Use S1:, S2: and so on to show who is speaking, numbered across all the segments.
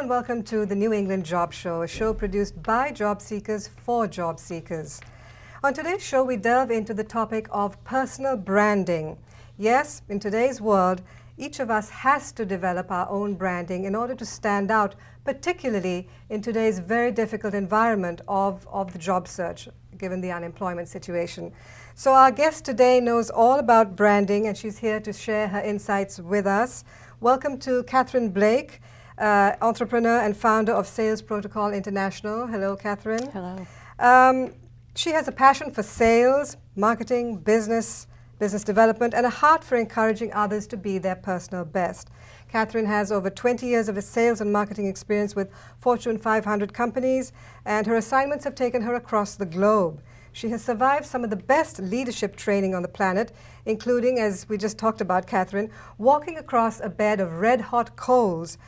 S1: and welcome to the New England Job Show, a show produced by job seekers for job seekers. On today's show, we delve into the topic of personal branding. Yes, in today's world, each of us has to develop our own branding in order to stand out, particularly in today's very difficult environment of the job search, given the unemployment situation. So our guest today knows all about branding, and she's here to share her insights with us. Welcome to Catherine Blake, entrepreneur and founder of Sales Protocol International. Hello, Catherine.
S2: Hello.
S1: She has a passion for sales, marketing, business development, and a heart for encouraging others to be their personal best. Catherine has over 20 years of sales and marketing experience with Fortune 500 companies, and her assignments have taken her across the globe. She has survived some of the best leadership training on the planet, including, as we just talked about, Catherine, walking across a bed of red-hot coals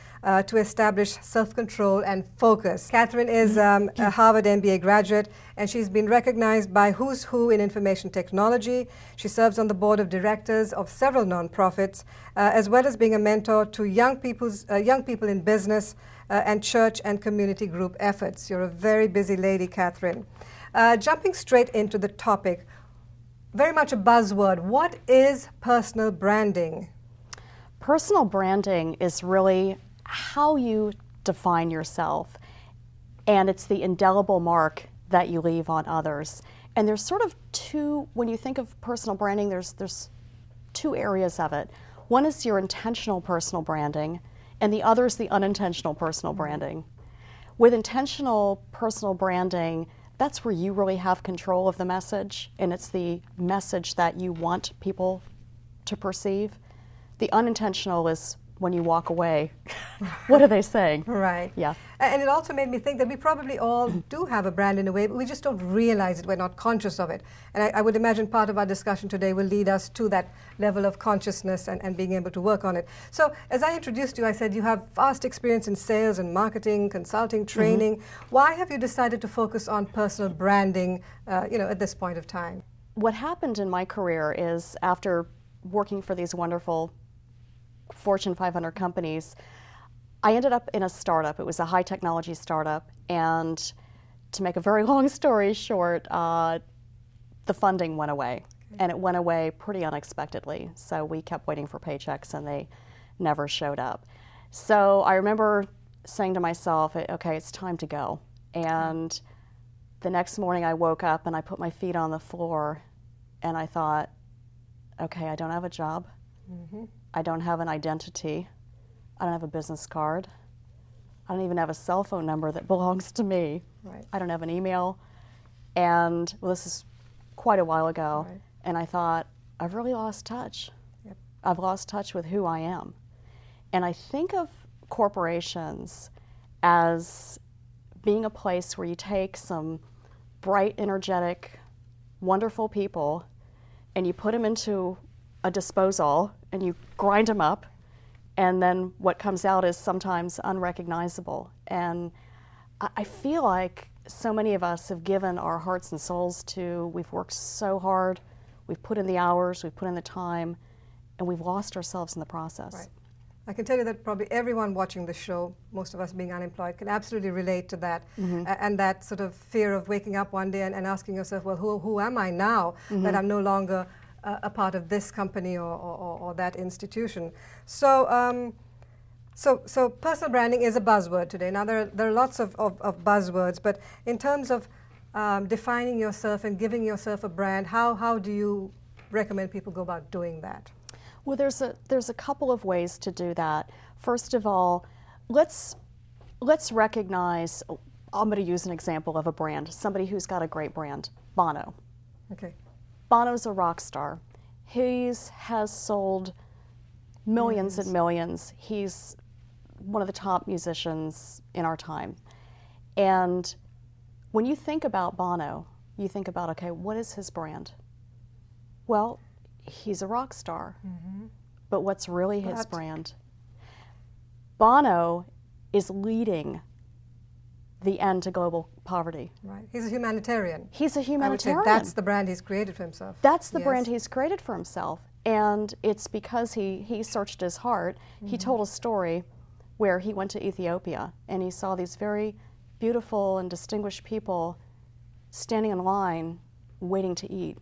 S1: to establish self-control and focus. Catherine is a Harvard MBA graduate, and she's been recognized by Who's Who in Information Technology. She serves on the board of directors of several nonprofits, as well as being a mentor to young people in business and church and community group efforts. You're a very busy lady, Catherine. Jumping straight into the topic, very much a buzzword. What is personal branding?
S2: Personal branding is really how you define yourself, and it's the indelible mark that you leave on others. And there's sort of two, when you think of personal branding, there's two areas of it. One is your intentional personal branding, and the other is the unintentional personal branding. With intentional personal branding, that's where you really have control of the message, and it's the message that you want people to perceive. The unintentional is when you walk away. What are they saying?
S1: Right.
S2: Yeah.
S1: And it also made me think that we probably all do have a brand in a way, but we just don't realize it. We're not conscious of it. And I would imagine part of our discussion today will lead us to that level of consciousness and being able to work on it. So as I introduced you, I said you have vast experience in sales and marketing, consulting, training. Why have you decided to focus on personal branding, at this point of time?
S2: What happened in my career is, after working for these wonderful Fortune 500 companies, I ended up in a startup. It was a high technology startup, and to make a very long story short, the funding went away, and it went away pretty unexpectedly. So we kept waiting for paychecks, and they never showed up. So I remember saying to myself, okay, it's time to go. And the next morning I woke up and I put my feet on the floor, and I thought, okay, I don't have a job. I don't have an identity. I don't have a business card. I don't even have a cell phone number that belongs to me.
S1: Right.
S2: I don't have an email. And this is quite a while ago.
S1: Right.
S2: And I thought, I've really lost touch.
S1: Yep.
S2: I've lost touch with who I am. And I think of corporations as being a place where you take some bright, energetic, wonderful people and you put them into a disposal and you grind them up, and then what comes out is sometimes unrecognizable. And I feel like so many of us have given our hearts and souls to, we've worked so hard, we've put in the hours, we've put in the time, and we've lost ourselves in the process.
S1: Right. I can tell you that probably everyone watching the show, most of us being unemployed, can absolutely relate to that. And that sort of fear of waking up one day and asking yourself, well, who am I now that I'm no longer a part of this company or that institution? So, so personal branding is a buzzword today. Now there are lots of buzzwords, but in terms of defining yourself and giving yourself a brand, how do you recommend people go about doing that?
S2: Well, there's a couple of ways to do that. First of all, let's recognize, I'm going to use an example of a brand, somebody who's got a great brand, Bono.
S1: Okay.
S2: Bono's a rock star. He has sold millions and millions. He's one of the top musicians in our time. And when you think about Bono, you think about, okay, what is his brand? Well, he's a rock star. But what's really his brand? Bono is leading the end to global poverty.
S1: Right. He's a humanitarian.
S2: He's a humanitarian.
S1: I would say that's the brand he's created for himself.
S2: That's the brand he's created for himself. And it's because he searched his heart. He told a story where he went to Ethiopia and he saw these very beautiful and distinguished people standing in line waiting to eat.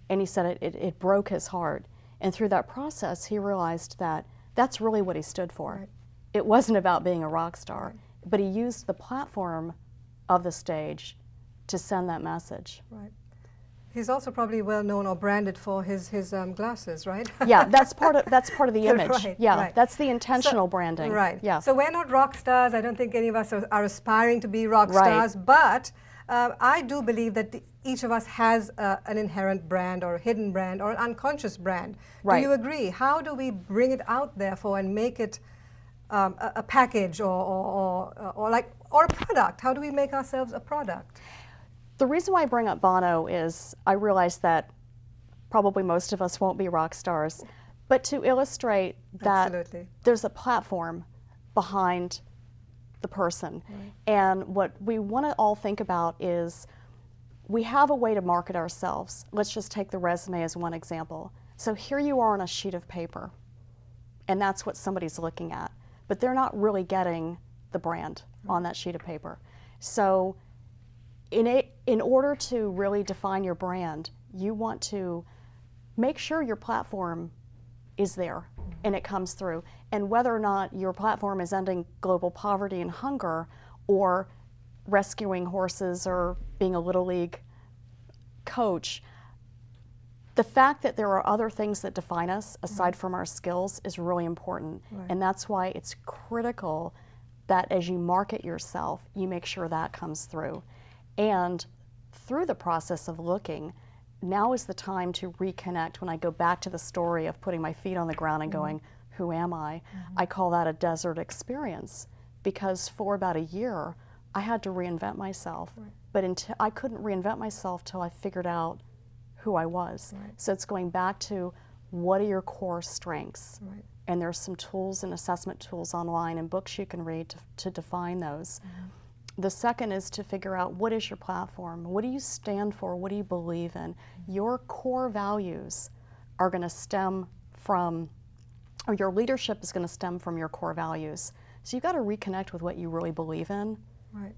S2: And he said it broke his heart. And through that process, he realized that that's really what he stood for.
S1: Right.
S2: It wasn't about being a rock star, but he used the platform of the stage to send that message.
S1: Right. He's also probably well known or branded for his glasses, right?
S2: Yeah, that's part of the image.
S1: Right,
S2: yeah,
S1: right.
S2: that's the intentional branding.
S1: Right.
S2: Yeah.
S1: So we're not rock stars. I don't think any of us are aspiring to be rock
S2: Right.
S1: stars, but I do believe that each of us has an inherent brand or a hidden brand or an unconscious brand.
S2: Right.
S1: Do you agree? How do we bring it out, therefore, and make it a package or a product? How do we make ourselves a product?
S2: The reason why I bring up Bono is I realize that probably most of us won't be rock stars, but to illustrate that
S1: Absolutely.
S2: there's a platform behind the person.
S1: Right.
S2: And what we want to all think about is we have a way to market ourselves. Let's just take the resume as one example. So here you are on a sheet of paper, and that's what somebody's looking at, but they're not really getting the brand on that sheet of paper. So in order to really define your brand, you want to make sure your platform is there and it comes through. And whether or not your platform is ending global poverty and hunger or rescuing horses or being a Little League coach, the fact that there are other things that define us aside from our skills is really important.
S1: Right.
S2: And that's why it's critical that as you market yourself, you make sure that comes through. And through the process of looking, now is the time to reconnect. When I go back to the story of putting my feet on the ground and going, who am I? I call that a desert experience, because for about a year, I had to reinvent myself.
S1: Right.
S2: But I couldn't reinvent myself till I figured out who I was.
S1: Right.
S2: So it's going back to what are your core strengths?
S1: Right.
S2: And there's some tools and assessment tools online and books you can read to define those. The second is to figure out what is your platform? What do you stand for? What do you believe in? Your core values are going to stem from, or your leadership is going to stem from your core values. So you've got to reconnect with what you really believe in.
S1: Right.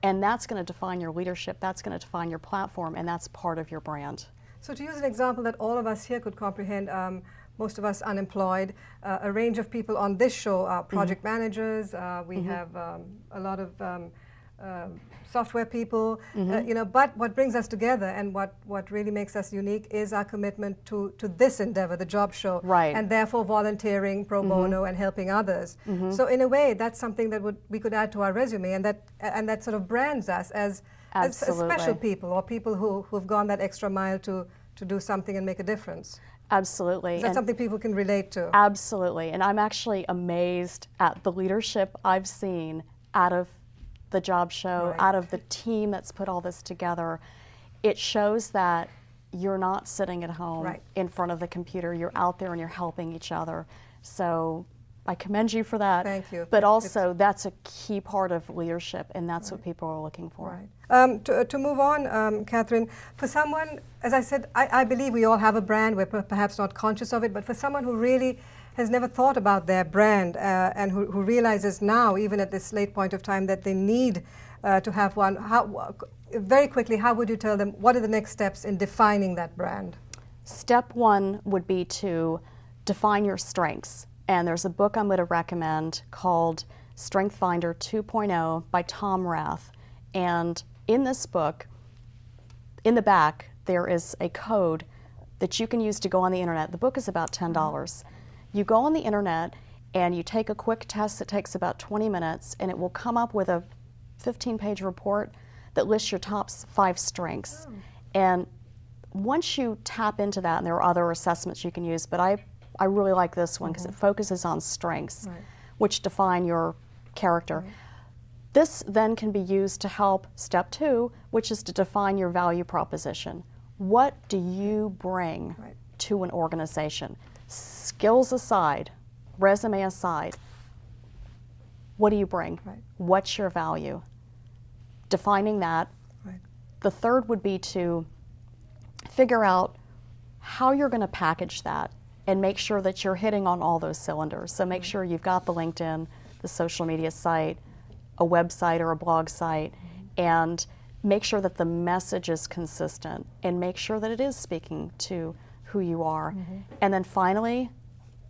S2: And that's going to define your leadership, that's going to define your platform, and that's part of your brand.
S1: So to use an example that all of us here could comprehend, most of us unemployed, a range of people on this show are project managers, we have a lot of software people, but what brings us together and what really makes us unique is our commitment to this endeavor, the job show,
S2: Right.
S1: and therefore volunteering pro bono and helping others. So in a way, that's something that we could add to our resume, and that sort of brands us as special people, or people who've gone that extra mile to do something and make a difference.
S2: Absolutely.
S1: Is that something people can relate to?
S2: Absolutely. And I'm actually amazed at the leadership I've seen out of the job show,
S1: Right.
S2: out of the team that's put all this together. It shows that you're not sitting at home
S1: Right.
S2: in front of the computer. You're out there and you're helping each other. So I commend you for that.
S1: Thank you.
S2: But also, that's a key part of leadership, and that's what people are looking for.
S1: Right. To move on, Catherine, for someone, as I said, I believe we all have a brand. We're perhaps not conscious of it, but for someone who really has never thought about their brand and who realizes now, even at this late point of time, that they need to have one, very quickly, how would you tell them, what are the next steps in defining that brand?
S2: Step one would be to define your strengths. And there's a book I'm going to recommend called Strength Finder 2.0 by Tom Rath. And in this book, in the back, there is a code that you can use to go on the internet. The book is about $10. You go on the internet and you take a quick test that takes about 20 minutes, and it will come up with a 15-page report that lists your top 5 strengths. And once you tap into that, and there are other assessments you can use, but I really like this one because it focuses on strengths, which define your character. This then can be used to help step 2, which is to define your value proposition. What do you bring to an organization? Skills aside, resume aside, what do you bring? What's your value? Defining that. The third would be to figure out how you're going to package that and make sure that you're hitting on all those cylinders. So make sure you've got the LinkedIn, the social media site, a website or a blog site, and make sure that the message is consistent and make sure that it is speaking to who you are. And then finally,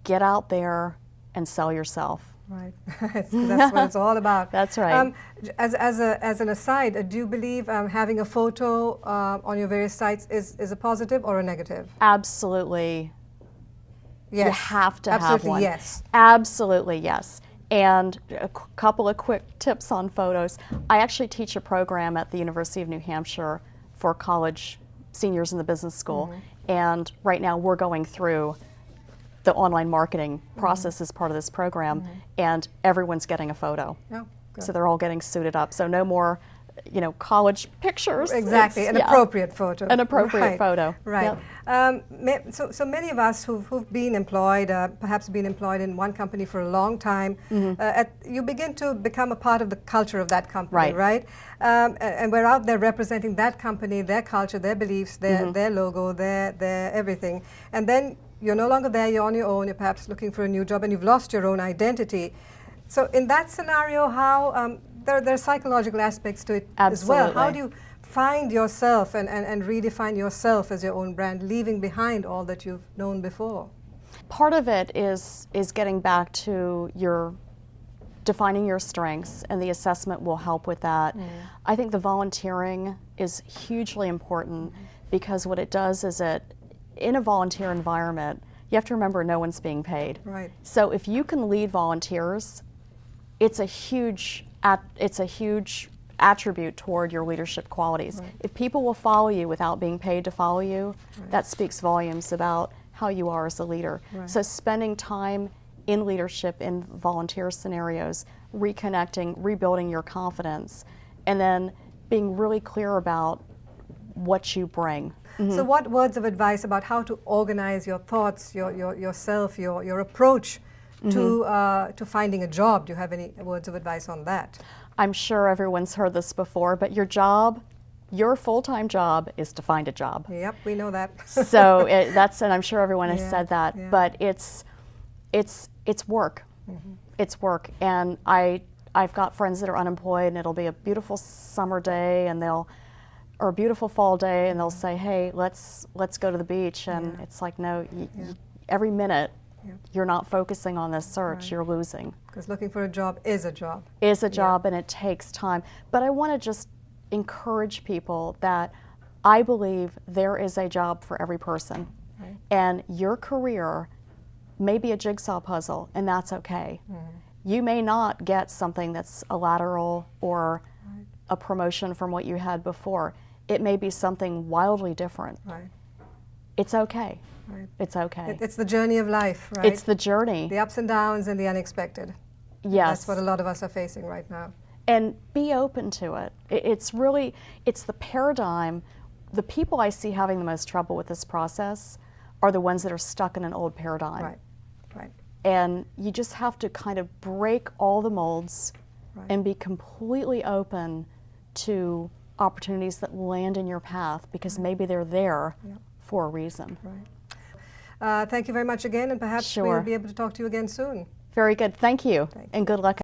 S2: get out there and sell yourself.
S1: Right, 'cause that's what it's all about.
S2: That's right.
S1: As an aside, do you believe having a photo on your various sites is a positive or a negative?
S2: Absolutely.
S1: Yes.
S2: You have to
S1: Absolutely,
S2: have one.
S1: yes.
S2: Absolutely, yes. And a couple of quick tips on photos. I actually teach a program at the University of New Hampshire for college seniors in the business school. And right now we're going through the online marketing process as part of this program, and everyone's getting a photo.
S1: Oh, good.
S2: So they're all getting suited up. So no more, college pictures.
S1: Exactly, an appropriate photo.
S2: An appropriate photo.
S1: Right.
S2: Yep.
S1: So many of us who've been employed, perhaps been employed in one company for a long time, you begin to become a part of the culture of that company, right? And we're out there representing that company, their culture, their beliefs, their logo, their everything. And then you're no longer there, you're on your own, you're perhaps looking for a new job, and you've lost your own identity. So in that scenario, how there are psychological aspects to it as well. How do you find yourself and redefine yourself as your own brand, leaving behind all that you've known before?
S2: Part of it is getting back to your defining your strengths, and the assessment will help with that. I think the volunteering is hugely important because what it does is in a volunteer environment, you have to remember no one's being paid.
S1: Right.
S2: So if you can lead volunteers, it's a huge attribute toward your leadership qualities.
S1: Right.
S2: If people will follow you without being paid to follow you, that speaks volumes about how you are as a leader.
S1: Right.
S2: So spending time in leadership in volunteer scenarios, reconnecting, rebuilding your confidence, and then being really clear about what you bring.
S1: So what words of advice about how to organize your thoughts, yourself, your approach to finding a job? Do you have any words of advice on that?
S2: I'm sure everyone's heard this before, but your full-time job is to find a job.
S1: Yep, we know that.
S2: So and I'm sure everyone has said that, but it's work. It's work, and I've got friends that are unemployed, and it'll be a beautiful summer day, or a beautiful fall day, and they'll say, "Hey, let's go to the beach," and it's like, no, every minute you're not focusing on this search, you're losing.
S1: Because looking for a job is a job.
S2: Is a job, and it takes time. But I want to just encourage people that I believe there is a job for every person, and your career may be a jigsaw puzzle, and that's okay. You may not get something that's a lateral or a promotion from what you had before. It may be something wildly different.
S1: Right.
S2: It's okay.
S1: Right.
S2: It's okay.
S1: It's the journey of life, right?
S2: It's the journey.
S1: The ups and downs and the unexpected.
S2: Yes.
S1: That's what a lot of us are facing right now.
S2: And be open to it. It's the paradigm. The people I see having the most trouble with this process are the ones that are stuck in an old paradigm.
S1: Right, right.
S2: And you just have to kind of break all the molds and be completely open to opportunities that land in your path, because maybe they're there for a reason.
S1: Right. Thank you very much again, and perhaps we'll be able to talk to you again soon.
S2: Very good. Thank you. And good luck.